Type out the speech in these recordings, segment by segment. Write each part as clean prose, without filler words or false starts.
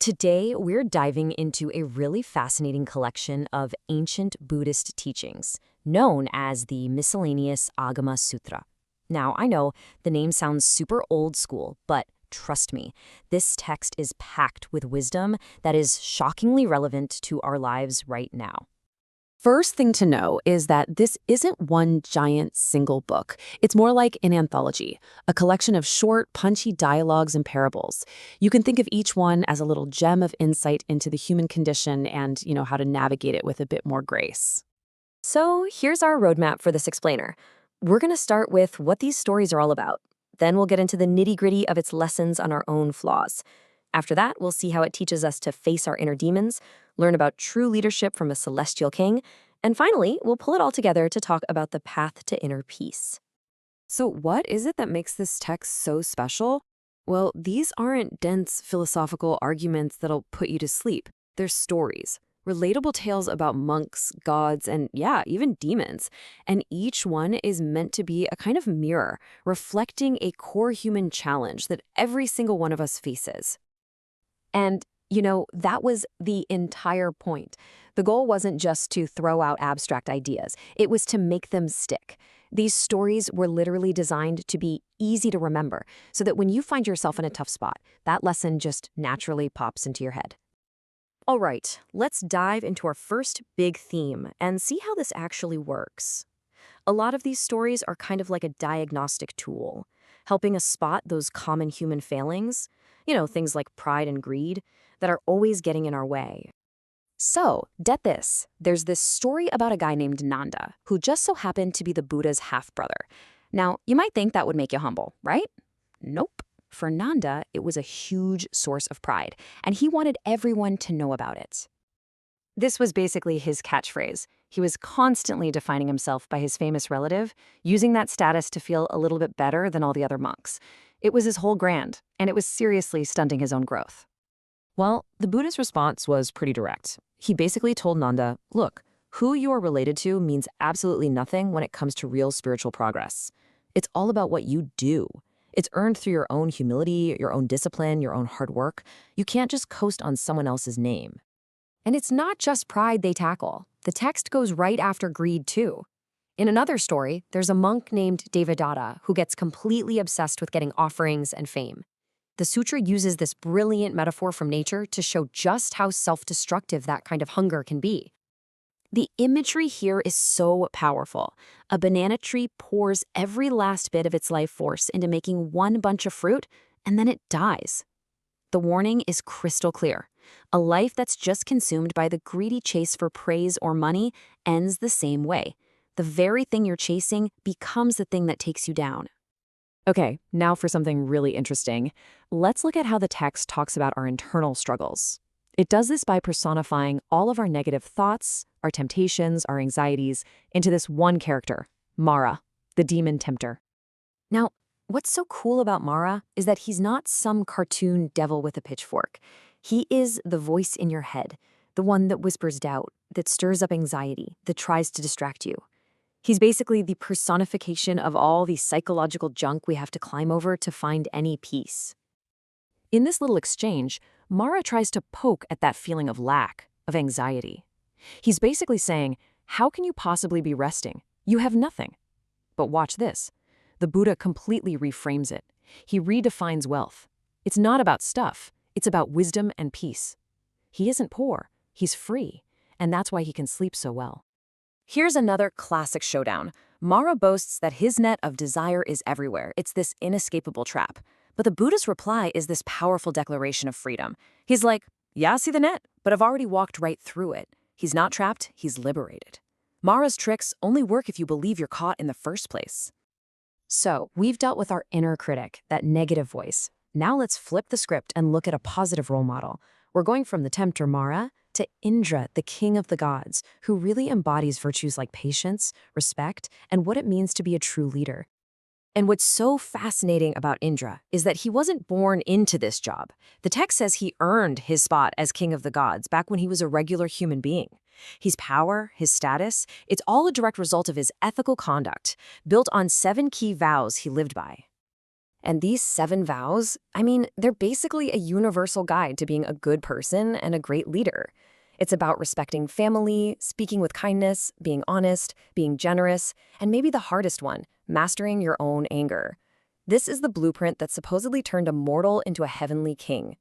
Today, we're diving into a really fascinating collection of ancient Buddhist teachings, known as the Miscellaneous Agama Sutra. Now, I know the name sounds super old school, but trust me, this text is packed with wisdom that is shockingly relevant to our lives right now. First thing to know is that this isn't one giant single book. It's more like an anthology, a collection of short, punchy dialogues and parables. You can think of each one as a little gem of insight into the human condition and, how to navigate it with a bit more grace. So here's our roadmap for this explainer. We're going to start with what these stories are all about. Then we'll get into the nitty-gritty of its lessons on our own flaws. After that, we'll see how it teaches us to face our inner demons, learn about true leadership from a celestial king, and finally, we'll pull it all together to talk about the path to inner peace. So what is it that makes this text so special? Well, these aren't dense philosophical arguments that'll put you to sleep. They're stories, relatable tales about monks, gods, and even demons. And each one is meant to be a kind of mirror, reflecting a core human challenge that every single one of us faces. And, that was the entire point. The goal wasn't just to throw out abstract ideas. It was to make them stick. These stories were literally designed to be easy to remember, so that when you find yourself in a tough spot, that lesson just naturally pops into your head. All right, let's dive into our first big theme and see how this actually works. A lot of these stories are kind of like a diagnostic tool, helping us spot those common human failings, things like pride and greed, that are always getting in our way. So, get this. There's this story about a guy named Nanda, who just so happened to be the Buddha's half-brother. Now, you might think that would make you humble, right? Nope. For Nanda, it was a huge source of pride, and he wanted everyone to know about it. This was basically his catchphrase. He was constantly defining himself by his famous relative, using that status to feel a little bit better than all the other monks. It was his whole brand, and it was seriously stunting his own growth. Well, the Buddha's response was pretty direct. He basically told Nanda, look, who you are related to means absolutely nothing when it comes to real spiritual progress. It's all about what you do. It's earned through your own humility, your own discipline, your own hard work. You can't just coast on someone else's name. And it's not just pride they tackle. The text goes right after greed, too. In another story, there's a monk named Devadatta who gets completely obsessed with getting offerings and fame. The sutra uses this brilliant metaphor from nature to show just how self-destructive that kind of hunger can be. The imagery here is so powerful. A banana tree pours every last bit of its life force into making one bunch of fruit, and then it dies. The warning is crystal clear. A life that's just consumed by the greedy chase for praise or money ends the same way. The very thing you're chasing becomes the thing that takes you down. Okay, now for something really interesting. Let's look at how the text talks about our internal struggles. It does this by personifying all of our negative thoughts, our temptations, our anxieties, into this one character, Mara, the demon tempter. Now, what's so cool about Mara is that he's not some cartoon devil with a pitchfork. He is the voice in your head, the one that whispers doubt, that stirs up anxiety, that tries to distract you. He's basically the personification of all the psychological junk we have to climb over to find any peace. In this little exchange, Mara tries to poke at that feeling of lack, of anxiety. He's basically saying, how can you possibly be resting? You have nothing. But watch this. The Buddha completely reframes it. He redefines wealth. It's not about stuff. It's about wisdom and peace. He isn't poor. He's free. And that's why he can sleep so well. Here's another classic showdown. Mara boasts that his net of desire is everywhere. It's this inescapable trap. But the Buddha's reply is this powerful declaration of freedom. He's like, yeah, I see the net, but I've already walked right through it. He's not trapped, he's liberated. Mara's tricks only work if you believe you're caught in the first place. So, we've dealt with our inner critic, that negative voice. Now let's flip the script and look at a positive role model. We're going from the tempter Mara to Indra, the king of the gods, who really embodies virtues like patience, respect, and what it means to be a true leader. And what's so fascinating about Indra is that he wasn't born into this job. The text says he earned his spot as king of the gods back when he was a regular human being. His power, his status, it's all a direct result of his ethical conduct, built on 7 key vows he lived by. And these 7 vows, I mean, they're basically a universal guide to being a good person and a great leader. It's about respecting family, speaking with kindness, being honest, being generous, and maybe the hardest one, mastering your own anger. This is the blueprint that supposedly turned a mortal into a heavenly king.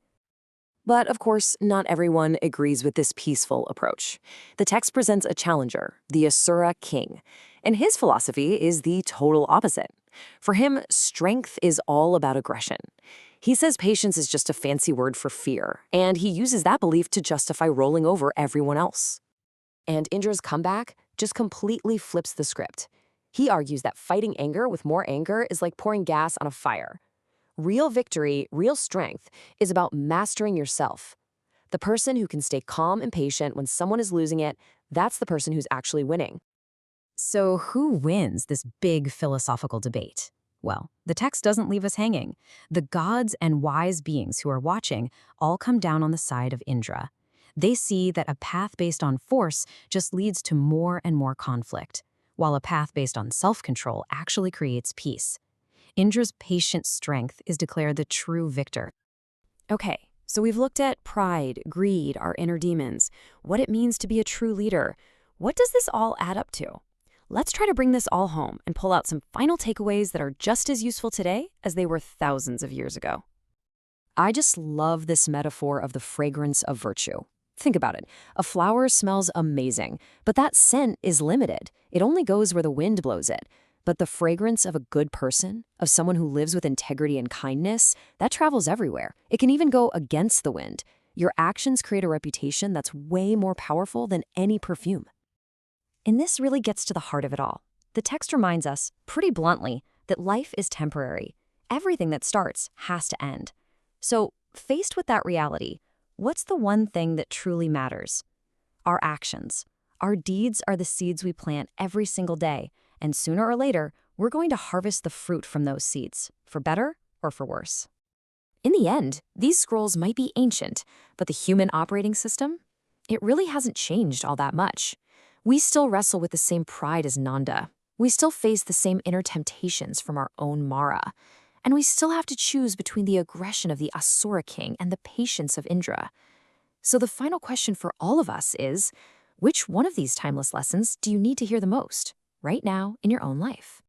But of course, not everyone agrees with this peaceful approach. The text presents a challenger, the Asura king, and his philosophy is the total opposite. For him, strength is all about aggression. He says patience is just a fancy word for fear, and he uses that belief to justify rolling over everyone else. And Indra's comeback just completely flips the script. He argues that fighting anger with more anger is like pouring gas on a fire. Real victory, real strength, is about mastering yourself. The person who can stay calm and patient when someone is losing it, that's the person who's actually winning. So who wins this big philosophical debate? Well, the text doesn't leave us hanging. The gods and wise beings who are watching all come down on the side of Indra. They see that a path based on force just leads to more and more conflict, while a path based on self-control actually creates peace. Indra's patient strength is declared the true victor. Okay, so we've looked at pride, greed, our inner demons, what it means to be a true leader. What does this all add up to? Let's try to bring this all home and pull out some final takeaways that are just as useful today as they were thousands of years ago. I just love this metaphor of the fragrance of virtue. Think about it. A flower smells amazing, but that scent is limited. It only goes where the wind blows it. But the fragrance of a good person, of someone who lives with integrity and kindness, that travels everywhere. It can even go against the wind. Your actions create a reputation that's way more powerful than any perfume. And this really gets to the heart of it all. The text reminds us, pretty bluntly, that life is temporary. Everything that starts has to end. So, faced with that reality, what's the one thing that truly matters? Our actions. Our deeds are the seeds we plant every single day, and sooner or later, we're going to harvest the fruit from those seeds, for better or for worse. In the end, these scrolls might be ancient, but the human operating system? It really hasn't changed all that much. We still wrestle with the same pride as Nanda. We still face the same inner temptations from our own Mara. And we still have to choose between the aggression of the Asura king and the patience of Indra. So the final question for all of us is, which one of these timeless lessons do you need to hear the most, right now in your own life?